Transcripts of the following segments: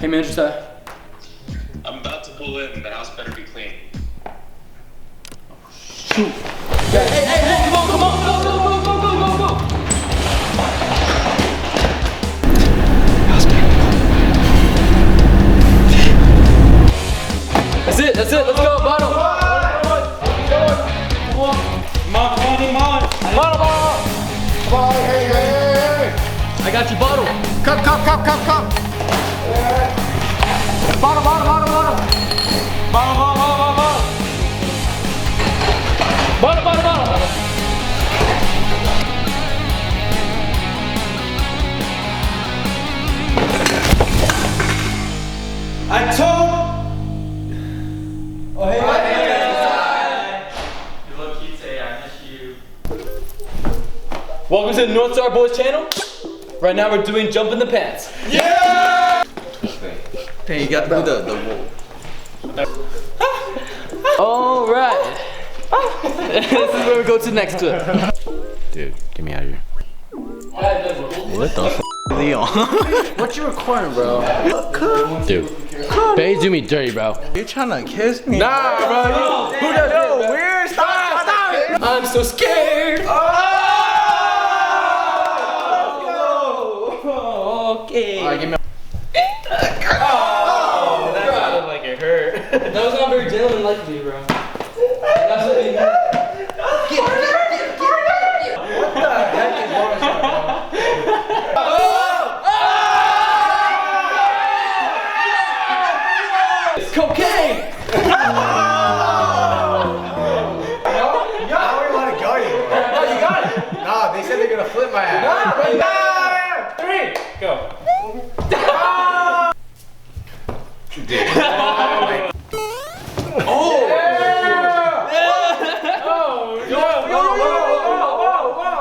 Hey, manager, sir. I'm about to pull in. The house better be clean. Shoot. Hey, come on, go. That's it, let's go, bottom. Bottom. Hey. I got you, bottle. Come. Bottom. I told. Oh, hey. You look cute today. I miss you. Welcome to the North Star Boys channel. Right now we're doing jump in the pants. Yeah! Hey, you got to do the wall. All right. This is where we go to the next clip. Dude, get me out of here. What the f is he on? What you recording, bro? Dude. Babe, do me dirty, bro. You trying to kiss me? Nah, bro. Who does that, bro? Weird. Stop it. I'm so scared. Oh, okay. Alright, give me Oh, that sounded like it hurt. That was not very gentlemanlike of you, bro. That's what you mean. Cocaine! Nah, they said they're gonna flip my ass. 3, go.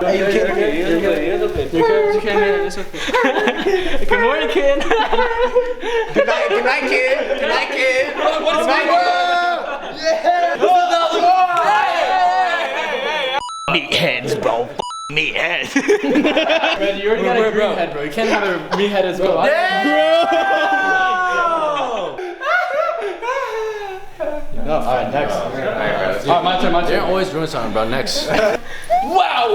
Hey, you can't. You can't. It's okay. Good morning, kid. Good night, kid. What's my meatheads, bro. Meatheads. Man, you already got a green head, bro. You can't have a green head as well. Alright, next. Alright, my turn. They're always doing something, bro. Next. Wow!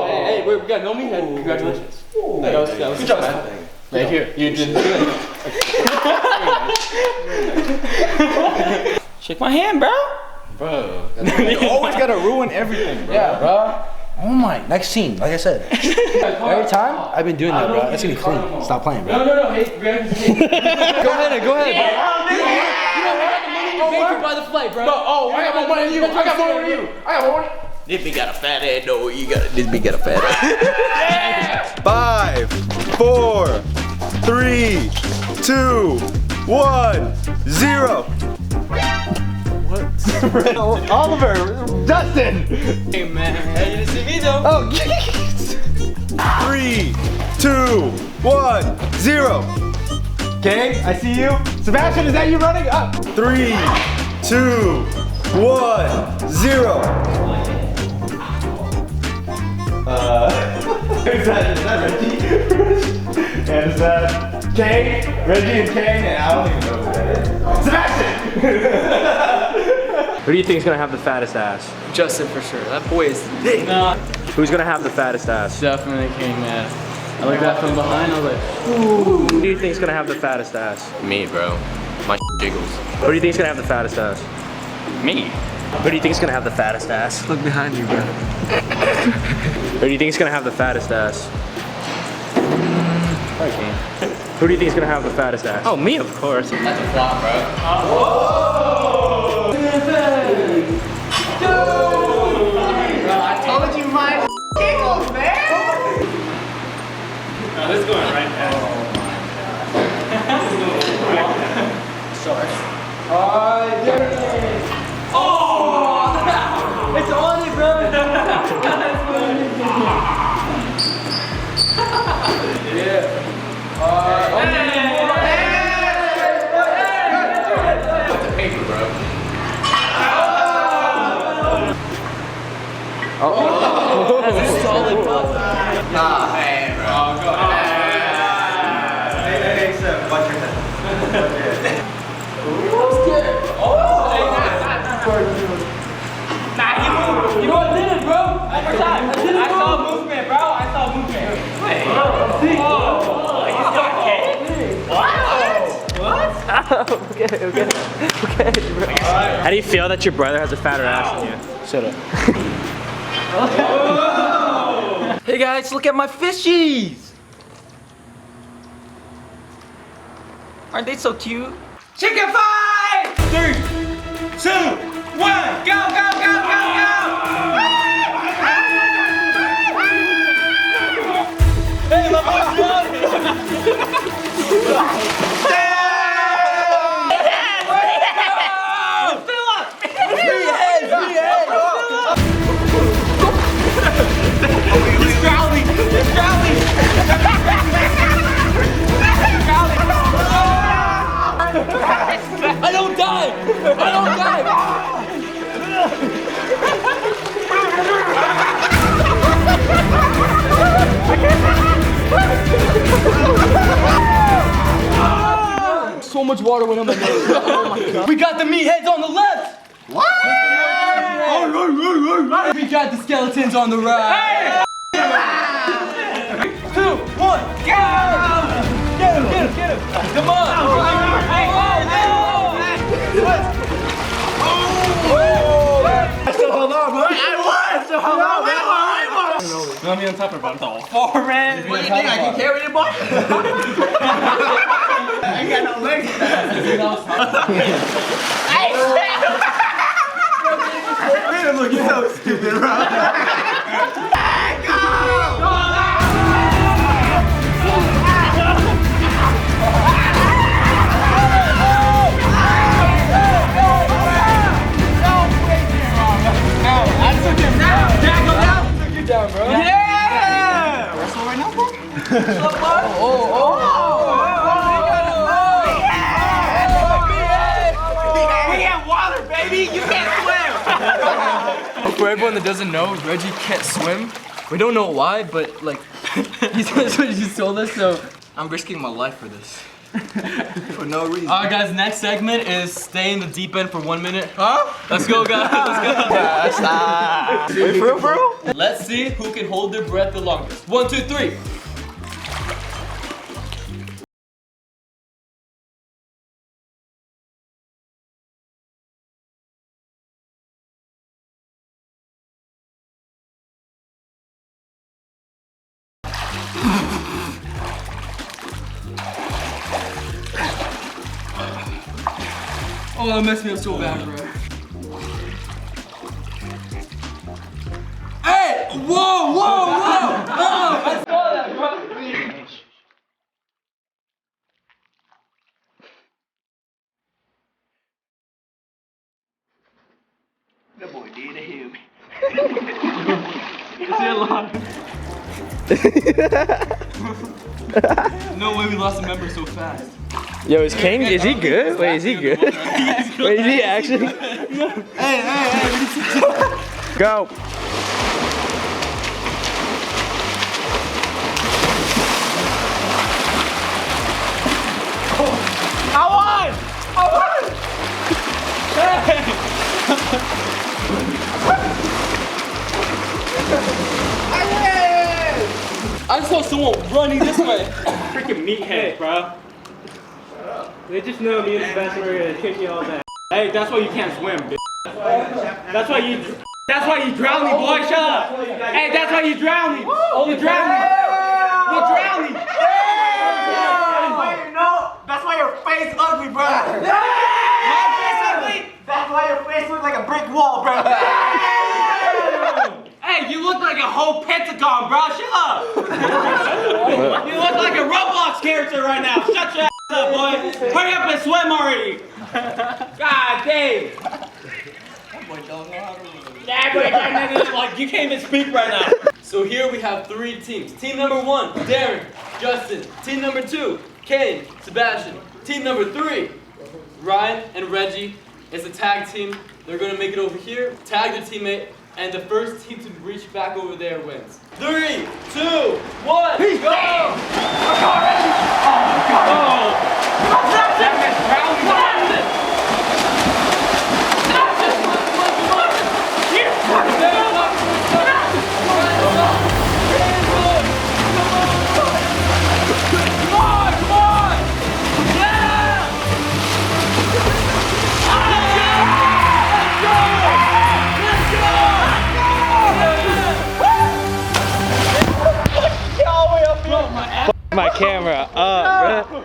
Hey, we got no meat head. Congratulations. That was good job, man. Right here. You did good. Shake my hand, bro. Bro. You always gotta ruin everything, bro. Yeah, bro. Oh my. Next scene, like I said. Every time, I've been doing that, bro. It's gonna be clean. Stop playing, bro. No. Hey, go ahead. Go ahead. You don't have the money to pay for by the flight, bro. I got more money than you. This bitch got a fat head, no, you got this bitch got a fat head. 5, 4, 3, 2, 1, 0. Oliver, Dustin. Hey, man. Hey, you didn't see me, though. Oh, 3, 2, 1, 0. okay, I see you. Sebastian, is that you running up? 3, 2, 1, 0. Is that Reggie? And is that Kane? Reggie and Kane, and I don't even know who that is. Sebastian! Who do you think is gonna have the fattest ass? Justin, for sure. That boy is thick. Nah. Who's gonna have the fattest ass? Definitely King, man. I looked at from behind, I was like, ooh. Who do you think is gonna have the fattest ass? Me, bro. My jiggles. Who do you think is gonna have the fattest ass? Me. Who do you think is gonna have the fattest ass? Look behind you, bro. Who do you think is gonna have the fattest ass? Who do you think is gonna have the fattest ass? Oh, me, of course. That's a flop, bro. I told you my giggles, man! This is going right now. Sorry. Oh! It's on it, bro! Yeah. Nah, man, bro. Oh, go ahead. Nah, he moved. You know I did it, bro. One more time. I saw movement, bro. I saw movement. Hey. What? Okay. How do you feel that your brother has a fatter ass than you? Shut up. Hey guys, look at my fishies! Aren't they so cute? Chicken fight! 3, 2, 1, go, go, go, go, go! Hey, my boy's done! I don't die! I don't die! So much water went on my nose. Oh my god. We got the meatheads on the left! What? We got the skeletons on the right! 2, 1, go! Get him! Come on! Hey, oh no! I still held on, bro. I still held on, man. You want me on top of it? Far, man! What do you think? I can carry it, boy? I ain't got no legs. Look, you're so stupid, bro. Down, bro. Yeah! Wrestle right now, bro? We have water, baby! You can't swim! For everyone that doesn't know, Reggie can't swim. We don't know why, but like, he's just told us, so I'm risking my life for this. For no reason. Alright guys, next segment is stay in the deep end for 1 minute. Huh? Let's go guys, let's go. Wait, for real? Let's see who can hold their breath the longest. 1, 2, 3. Oh, that messed me up so bad, bro. Hey! Whoa, whoa, whoa! Oh, I saw that, bro. That boy did a him. Is he alive? No way we lost a member so fast. Yo, is Kane, is he good? Wait, is he good? Wait, is he actually? Hey, Go. I saw someone running this way. Freaking meathead, bro. They just know me and Sebastian are gonna kick you all that. Hey, that's why you can't swim, bitch. That's why you drowning, boy. Shut up. Hey, that's why you drowning. Oh, you're drowning. You're drowning. Wait, no. That's why your face ugly, bro. My face ugly? That's why your face looks like a brick wall, bro. Hey, you look like a whole pentagon, bro. Shut up. You look like a Roblox character right now. Shut your ass up, boy. Hurry up and swim already. God dang. Like, you can't even speak right now. So here we have 3 teams. Team number 1, Darren, Justin. Team number 2, Kane, Sebastian. Team number 3, Ryan and Reggie. It's a tag team. They're gonna make it over here, tag their teammate, and the first team to reach back over there wins. 3, 2, 1, go! Oh my god. My camera up, bro.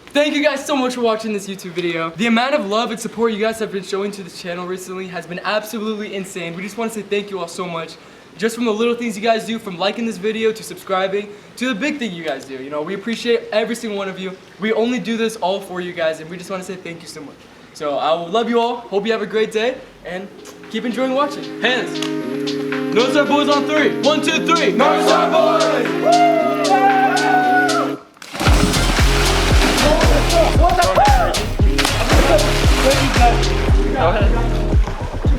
Thank you guys so much for watching this YouTube video. The amount of love and support you guys have been showing to this channel recently has been absolutely insane. We just want to say thank you all so much. Just from the little things you guys do, from liking this video to subscribing to the big thing you guys do. You know, we appreciate every single one of you. We only do this all for you guys, and we just want to say thank you so much. So I will love you all. Hope you have a great day, and keep enjoying watching. Hands. Northside boys on 3. 1, 2, 3. Northside boys.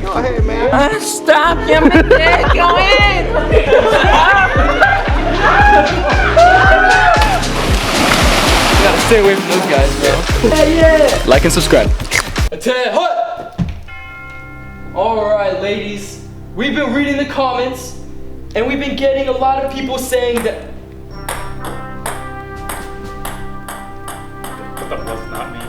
Go ahead, man. Stop, give me that. Go in. You gotta stay away from those guys, bro. Yeah. Like and subscribe. Alright, ladies. We've been reading the comments, and we've been getting a lot of people saying that. What the fuck? Not me.